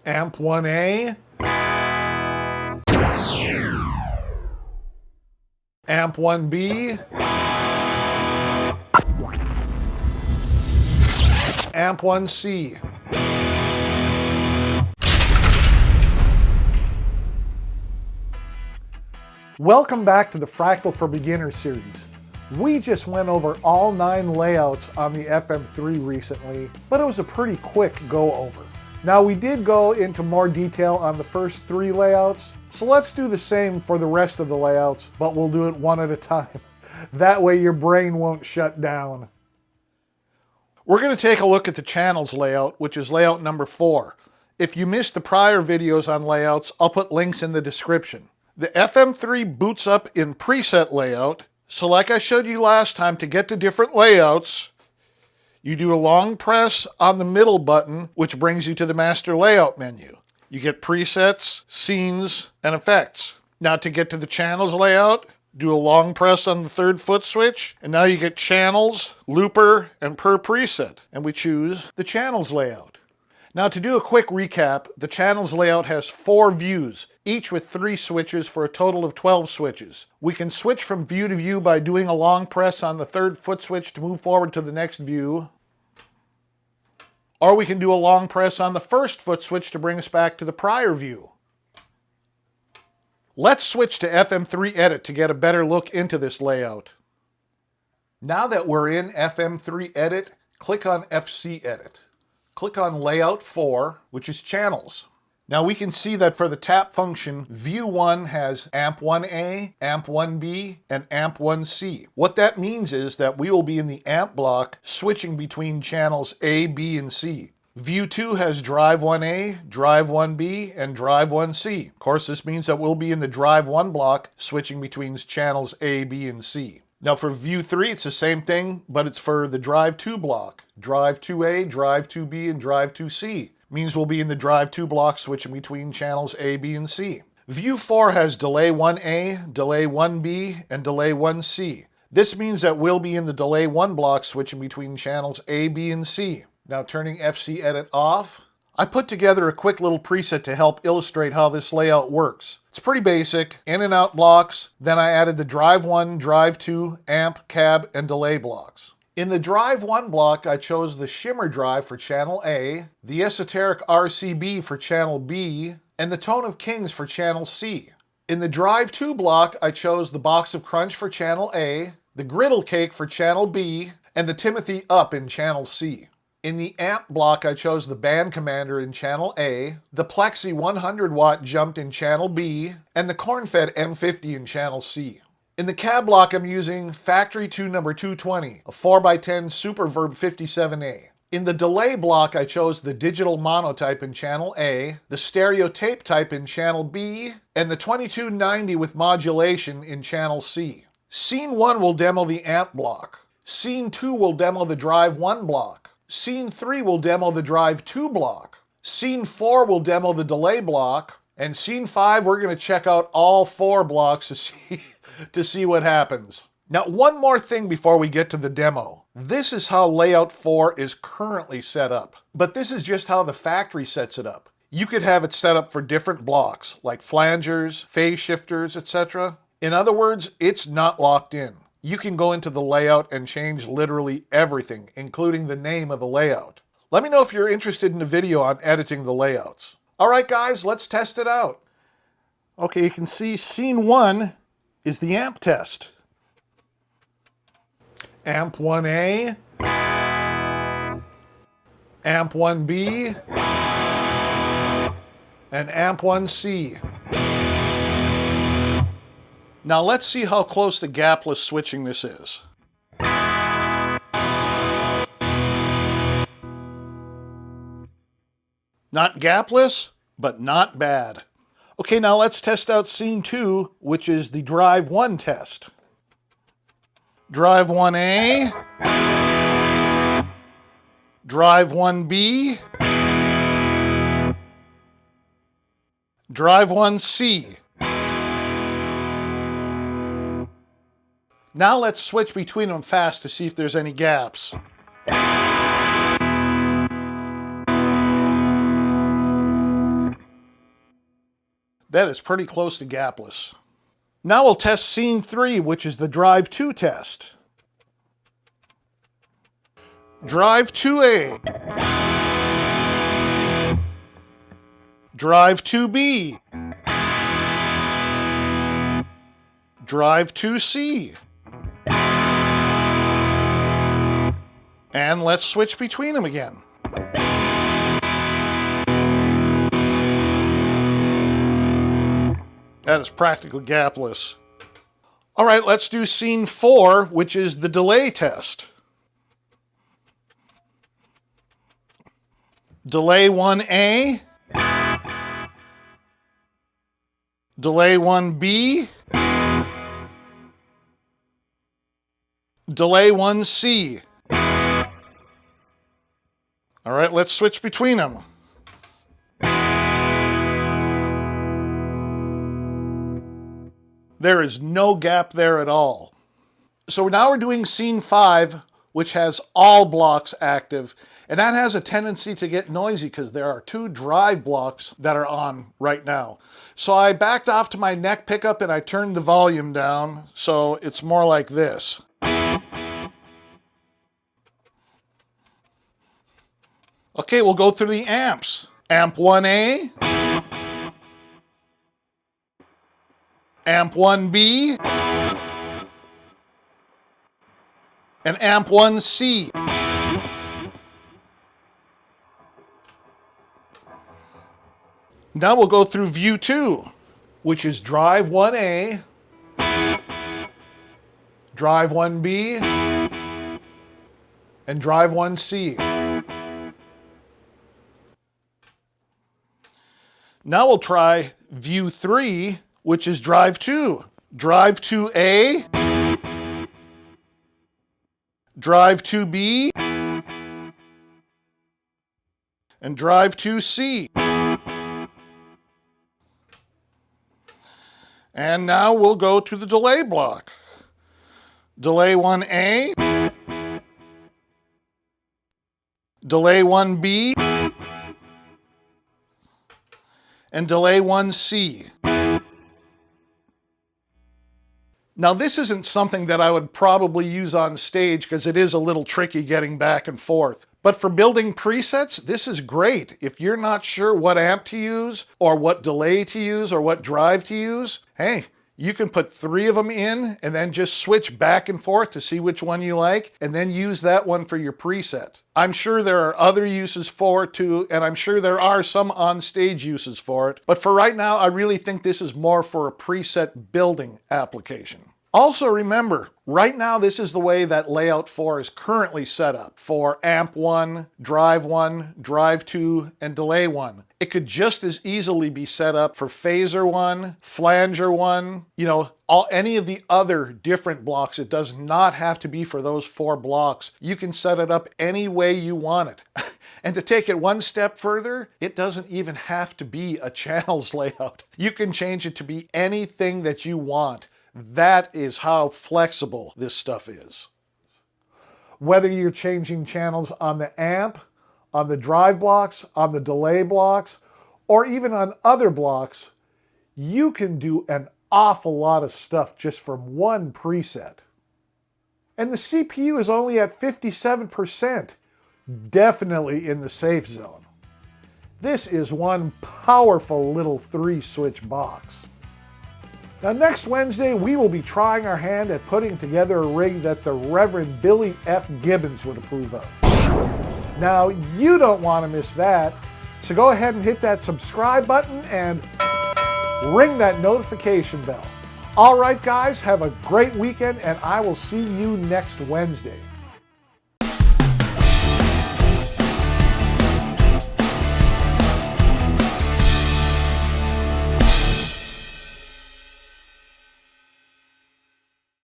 Amp 1A, Amp 1B, Amp 1C. Welcome back to the Fractal for Beginners series. We just went over all 9 layouts on the FM3 recently, but it was a pretty quick go over. Now we did go into more detail on the first 3 layouts, so let's do the same for the rest of the layouts, but we'll do it one at a time. That way your brain won't shut down. We're going to take a look at the channels layout, which is layout number 4. If you missed the prior videos on layouts, I'll put links in the description. The FM3 boots up in preset layout, so like I showed you last time, to get to different layouts, you do a long press on the middle button, which brings you to the master layout menu. You get presets, scenes, and effects. Now to get to the channels layout, do a long press on the 3rd foot switch, and now you get channels, looper, and per preset. And we choose the channels layout. Now to do a quick recap, the channels layout has 4 views, each with 3 switches for a total of 12 switches. We can switch from view to view by doing a long press on the 3rd foot switch to move forward to the next view. Or we can do a long press on the 1st foot switch to bring us back to the prior view. Let's switch to FM3 Edit to get a better look into this layout. Now that we're in FM3 Edit, click on FC Edit. Click on Layout 4, which is Channels. Now we can see that for the tap function, View 1 has Amp 1A, Amp 1B, and Amp 1C. What that means is that we will be in the amp block switching between channels A, B, and C. View 2 has Drive 1A, Drive 1B, and Drive 1C. Of course, this means that we'll be in the Drive 1 block switching between channels A, B, and C. Now for View 3, it's the same thing, but it's for the Drive 2 block. Drive 2A, Drive 2B, and Drive 2C. Means we'll be in the Drive 2 block switching between channels A, B, and C. View 4 has Delay 1A, Delay 1B, and Delay 1C. This means that we'll be in the Delay 1 block switching between channels A, B, and C. Now turning FC Edit off, I put together a quick little preset to help illustrate how this layout works. It's pretty basic, in and out blocks, then I added the Drive 1, Drive 2, Amp, Cab, and Delay blocks. In the Drive 1 block, I chose the Shimmer Drive for channel A, the Esoteric RCB for channel B, and the Tone of Kings for channel C. In the Drive 2 block, I chose the Box of Crunch for channel A, the Griddle Cake for channel B, and the Timothy Up in channel C. In the Amp block, I chose the Band Commander in channel A, the Plexi 100 watt Jumped in channel B, and the Corn-Fed M50 in channel C. In the Cab block, I'm using Factory 2 number 220, a 4x10 Superverb 57A. In the Delay block, I chose the Digital Monotype in channel A, the Stereo Tape Type in channel B, and the 2290 with modulation in channel C. Scene 1 will demo the Amp block. Scene 2 will demo the Drive 1 block. Scene 3 will demo the Drive 2 block. Scene 4 will demo the Delay block. And Scene 5, we're going to check out all 4 blocks to see what happens. Now, one more thing before we get to the demo. This is how Layout 4 is currently set up, but this is just how the factory sets it up. You could have it set up for different blocks, like flangers, phase shifters, etc. In other words, it's not locked in. You can go into the layout and change literally everything, including the name of the layout. Let me know if you're interested in a video on editing the layouts. All right, guys, let's test it out. Okay, you can see Scene 1 is the amp test. Amp 1A, Amp 1B, and Amp 1C. Now let's see how close to gapless switching this is. Not gapless, but not bad. Okay, now let's test out Scene 2, which is the Drive 1 test. Drive 1A, Drive 1B, Drive 1C. Now let's switch between them fast to see if there's any gaps. That is pretty close to gapless. Now we'll test scene 3, which is the drive 2 test. Drive 2A. Drive 2B. Drive 2C. And let's switch between them again. That is practically gapless. All right, let's do scene 4, which is the delay test. Delay 1A. Delay 1B. Delay 1C. All right, let's switch between them. There is no gap there at all. So now we're doing scene 5, which has all blocks active, and that has a tendency to get noisy because there are 2 drive blocks that are on right now. So I backed off to my neck pickup and I turned the volume down so it's more like this. Okay, we'll go through the amps. Amp 1A. Amp 1B. And Amp 1C. Now we'll go through view 2, which is drive 1A, drive 1B, and drive 1C. Now we'll try view 3, which is drive 2. Drive 2A, drive 2B, and drive 2C. And now we'll go to the delay block. Delay 1A, delay 1B, and delay 1C. Now this isn't something that I would probably use on stage because it is a little tricky getting back and forth. But for building presets, this is great. If you're not sure what amp to use, or what delay to use, or what drive to use, hey, you can put 3 of them in and then just switch back and forth to see which one you like, and then use that one for your preset. I'm sure there are other uses for it too, and I'm sure there are some on-stage uses for it. But for right now, I really think this is more for a preset building application. Also remember, right now this is the way that Layout 4 is currently set up for Amp 1, Drive 2, and Delay 1. It could just as easily be set up for Phaser 1, Flanger 1, any of the other different blocks. It does not have to be for those 4 blocks. You can set it up any way you want it. And to take it one step further, it doesn't even have to be a channels layout. You can change it to be anything that you want. That is how flexible this stuff is. Whether you're changing channels on the amp, on the drive blocks, on the delay blocks, or even on other blocks, you can do an awful lot of stuff just from one preset. And the CPU is only at 57%, definitely in the safe zone. This is one powerful little 3-switch box. Now next Wednesday, we will be trying our hand at putting together a rig that the Reverend Billy F. Gibbons would approve of. Now you don't want to miss that, so go ahead and hit that subscribe button and ring that notification bell. All right guys, have a great weekend and I will see you next Wednesday.